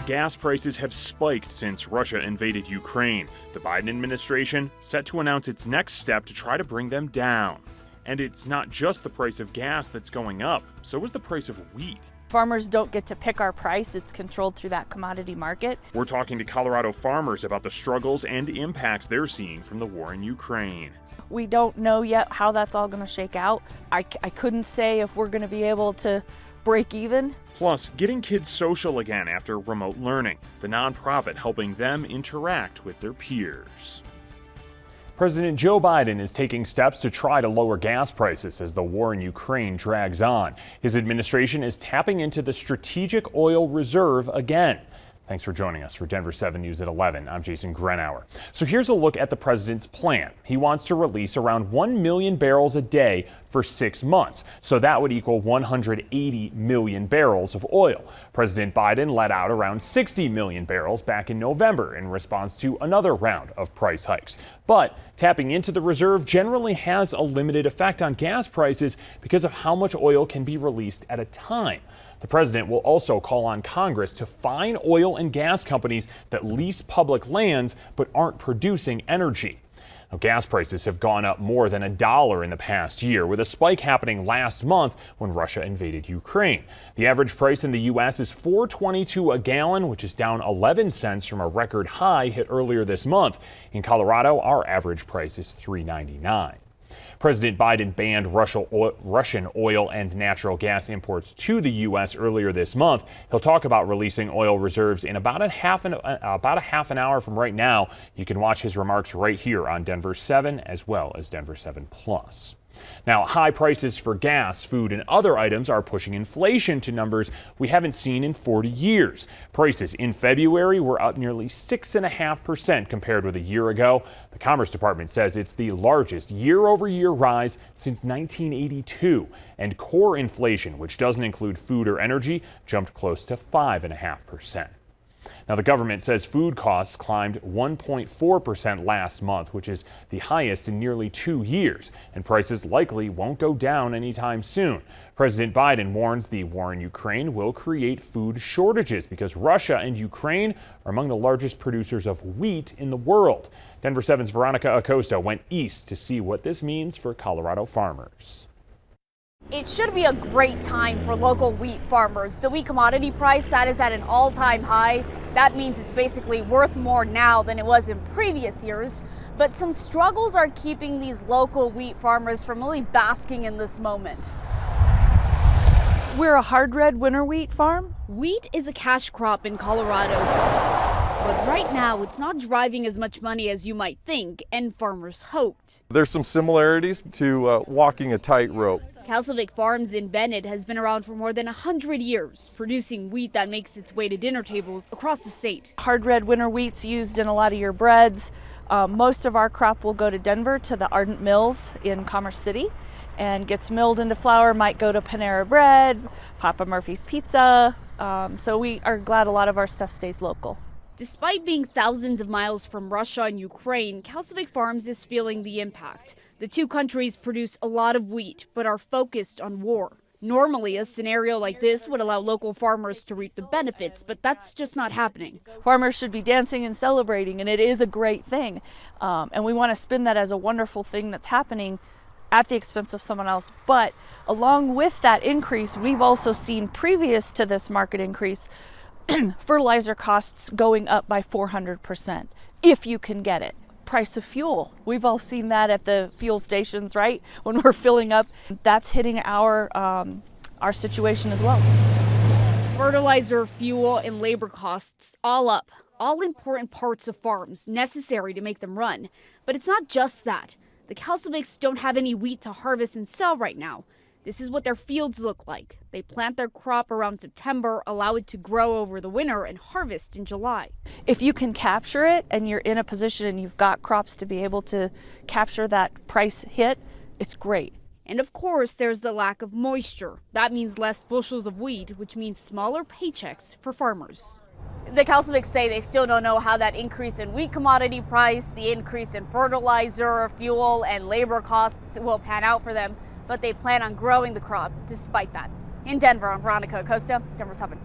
gas prices have spiked since Russia invaded Ukraine. The Biden administration set to announce its next step to try to bring them down. And it's not just the price of gas that's going up, so is the price of wheat. Farmers don't get to pick our price. It's controlled through that commodity market. We're talking to Colorado farmers about the struggles and impacts they're seeing from the war in Ukraine. We don't know yet how that's all going to shake out. I couldn't say if we're going to be able to break even. Plus, getting kids social again after remote learning, the nonprofit helping them interact with their peers. President Joe Biden is taking steps to try to lower gas prices as the war in Ukraine drags on. His administration is tapping into the strategic oil reserve again. Thanks for joining us for Denver 7 News at 11. I'm Jason Grenauer. So here's a look at the president's plan. He wants to release around 1 million barrels a day for 6 months. So that would equal 180 million barrels of oil. President Biden let out around 60 million barrels back in November in response to another round of price hikes. But tapping into the reserve generally has a limited effect on gas prices because of how much oil can be released at a time. The president will also call on Congress to fine oil and gas companies that lease public lands but aren't producing energy. Now, gas prices have gone up more than $1 in the past year, with a spike happening last month when Russia invaded Ukraine. The average price in the U.S. is $4.22 a gallon, which is down 11 cents from a record high hit earlier this month. In Colorado, our average price is $3.99. President Biden banned Russian oil and natural gas imports to the U.S. earlier this month. He'll talk about releasing oil reserves in about a half an hour from right now. You can watch his remarks right here on Denver 7 as well as Denver 7 Plus. Now, high prices for gas, food, and other items are pushing inflation to numbers we haven't seen in 40 years. Prices in February were up nearly 6.5% compared with a year ago. The Commerce Department says it's the largest year-over-year rise since 1982. And core inflation, which doesn't include food or energy, jumped close to 5.5%. Now, the government says food costs climbed 1.4% last month, which is the highest in nearly 2 years, and prices likely won't go down anytime soon. President Biden warns the war in Ukraine will create food shortages because Russia and Ukraine are among the largest producers of wheat in the world. Denver 7's Veronica Acosta went east to see what this means for Colorado farmers. It should be a great time for local wheat farmers. The wheat commodity price that is at an all-time high. That means it's basically worth more now than it was in previous years. But some struggles are keeping these local wheat farmers from really basking in this moment. We're a hard red winter wheat farm. Wheat is a cash crop in Colorado. But right now, it's not driving as much money as you might think, and farmers hoped. There's some similarities to walking a tightrope. Calcivic Farms in Bennett has been around for more than 100 years, producing wheat that makes its way to dinner tables across the state. Hard red winter wheat's used in a lot of your breads. Most of our crop will go to Denver to the Ardent Mills in Commerce City and gets milled into flour, might go to Panera Bread, Papa Murphy's Pizza. So we are glad a lot of our stuff stays local. Despite being thousands of miles from Russia and Ukraine, Calcivic Farms is feeling the impact. The two countries produce a lot of wheat, but are focused on war. Normally, a scenario like this would allow local farmers to reap the benefits, but that's just not happening. Farmers should be dancing and celebrating, and it is a great thing. And we want to spin that as a wonderful thing that's happening at the expense of someone else. But along with that increase, we've also seen previous to this market increase, fertilizer costs going up by 400%, if you can get it. Price of fuel, we've all seen that at the fuel stations, right? When we're filling up, that's hitting our situation as well. Fertilizer, fuel, and labor costs all up, all important parts of farms necessary to make them run. But it's not just that. The Calcivics don't have any wheat to harvest and sell right now. This is what their fields look like. They plant their crop around September, allow it to grow over the winter, and harvest in July. If you can capture it and you're in a position and you've got crops to be able to capture that price hit, it's great. And of course, there's the lack of moisture. That means less bushels of wheat, which means smaller paychecks for farmers. The Calcivics say they still don't know how that increase in wheat commodity price, the increase in fertilizer, fuel, and labor costs will pan out for them, but they plan on growing the crop despite that. In Denver, I'm Veronica Acosta, Denver 7.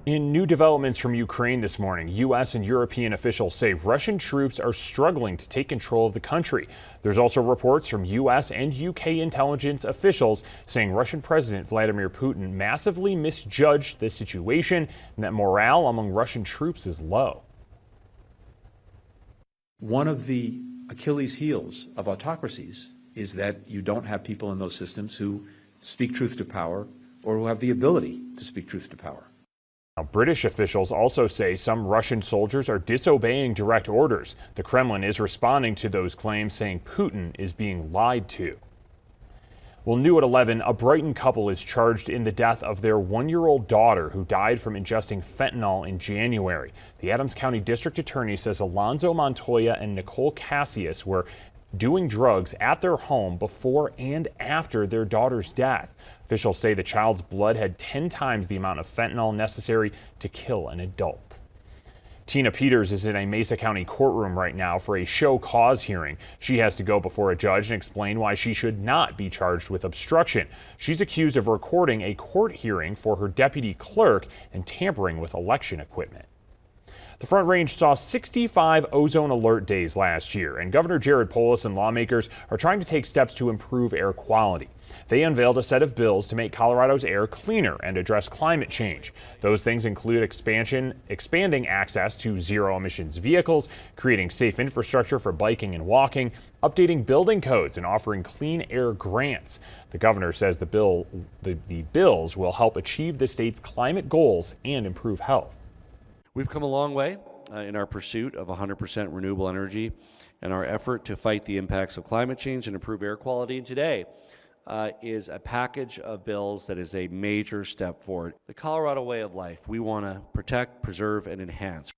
In new developments from Ukraine this morning, U.S. and European officials say Russian troops are struggling to take control of the country. There's also reports from U.S. and U.K. intelligence officials saying Russian President Vladimir Putin massively misjudged the situation and that morale among Russian troops is low. One of the Achilles heels of autocracies is that you don't have people in those systems who speak truth to power or who have the ability to speak truth to power. Now, British officials also say some Russian soldiers are disobeying direct orders. The Kremlin is responding to those claims, saying Putin is being lied to. Well, new at 11, a Brighton couple is charged in the death of their 1-year-old daughter who died from ingesting fentanyl in January. The Adams County District Attorney says Alonzo Montoya and Nicole Cassius were doing drugs at their home before and after their daughter's death. Officials say the child's blood had 10 times the amount of fentanyl necessary to kill an adult. Tina Peters is in a Mesa County courtroom right now for a show cause hearing. She has to go before a judge and explain why she should not be charged with obstruction. She's accused of recording a court hearing for her deputy clerk and tampering with election equipment. The Front Range saw 65 ozone alert days last year, and Governor Jared Polis and lawmakers are trying to take steps to improve air quality. They unveiled a set of bills to make Colorado's air cleaner and address climate change. Those things include expanding access to zero-emissions vehicles, creating safe infrastructure for biking and walking, updating building codes, and offering clean air grants. The governor says the bills will help achieve the state's climate goals and improve health. We've come a long way in our pursuit of 100% renewable energy and our effort to fight the impacts of climate change and improve air quality. And today is a package of bills that is a major step forward. The Colorado way of life, we want to protect, preserve, and enhance.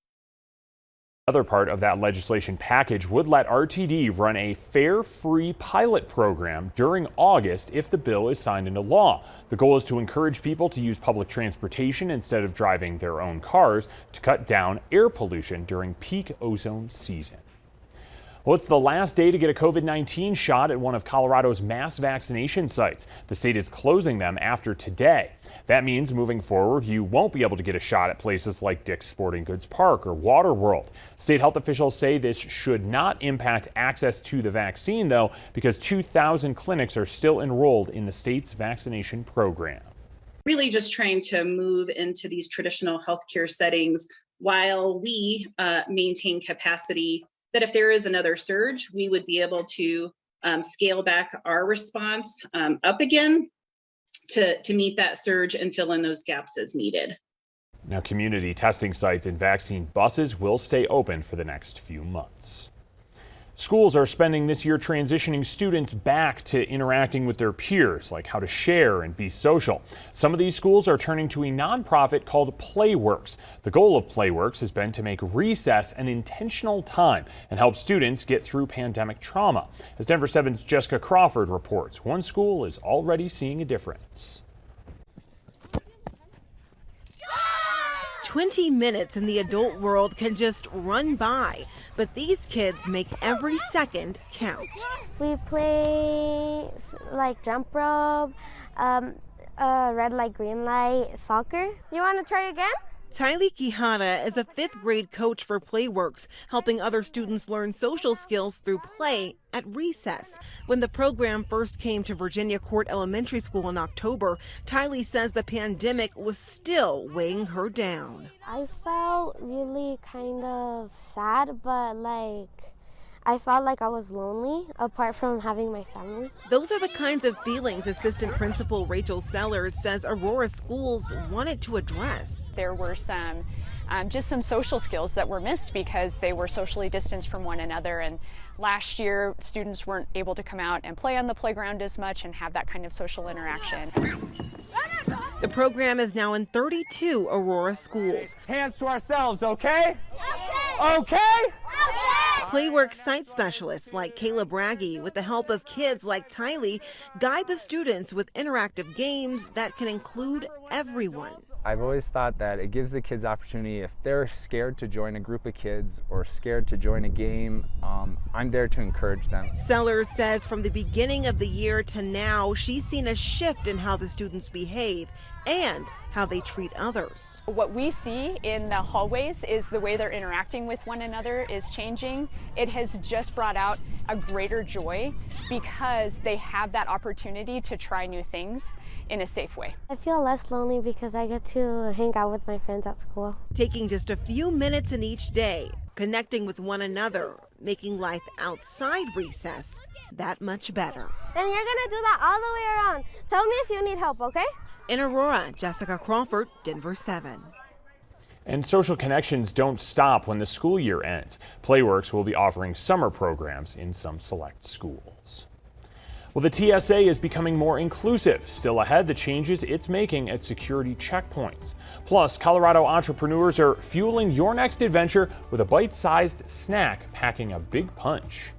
Another part of that legislation package would let RTD run a fare-free pilot program during August if the bill is signed into law. The goal is to encourage people to use public transportation instead of driving their own cars to cut down air pollution during peak ozone season. Well, it's the last day to get a COVID-19 shot at one of Colorado's mass vaccination sites. The state is closing them after today. That means moving forward, you won't be able to get a shot at places like Dick's Sporting Goods Park or Waterworld. State health officials say this should not impact access to the vaccine, though, because 2,000 clinics are still enrolled in the state's vaccination program. Really just trying to move into these traditional healthcare settings while we maintain capacity that if there is another surge, we would be able to scale back our response up again to meet that surge and fill in those gaps as needed. Now, community testing sites and vaccine buses will stay open for the next few months. Schools are spending this year transitioning students back to interacting with their peers, like how to share and be social. Some of these schools are turning to a nonprofit called Playworks. The goal of Playworks has been to make recess an intentional time and help students get through pandemic trauma. As Denver 7's Jessica Crawford reports, one school is already seeing a difference. 20 minutes in the adult world can just run by, but these kids make every second count. We play like jump rope, red light, green light, soccer. You want to try again? Tylee Quijada is a 5th grade coach for Playworks, helping other students learn social skills through play at recess. When the program first came to Virginia Court Elementary School in October, Tylee says the pandemic was still weighing her down. I felt really kind of sad, but I felt like I was lonely apart from having my family. Those are the kinds of feelings Assistant Principal Rachel Sellers says Aurora schools wanted to address. There were some social skills that were missed because they were socially distanced from one another, and last year students weren't able to come out and play on the playground as much and have that kind of social interaction. The program is now in 32 Aurora schools. Hands to ourselves, okay? Okay? Playworks site specialists like Kayla Braggy, with the help of kids like Tylee, guide the students with interactive games that can include everyone. I've always thought that it gives the kids opportunity if they're scared to join a group of kids or scared to join a game. I'm there to encourage them. Sellers says from the beginning of the year to now, she's seen a shift in how the students behave and how they treat others. What we see in the hallways is the way they're interacting with one another is changing. It has just brought out a greater joy because they have that opportunity to try new things in a safe way. I feel less lonely because I get to hang out with my friends at school. Taking just a few minutes in each day, connecting with one another, making life outside recess that much better. And you're gonna do that all the way around. Tell me if you need help, okay? In Aurora, Jessica Crawford, Denver 7. And social connections don't stop when the school year ends. Playworks will be offering summer programs in some select schools. Well, the TSA is becoming more inclusive. Still ahead, the changes it's making at security checkpoints. Plus, Colorado entrepreneurs are fueling your next adventure with a bite-sized snack packing a big punch.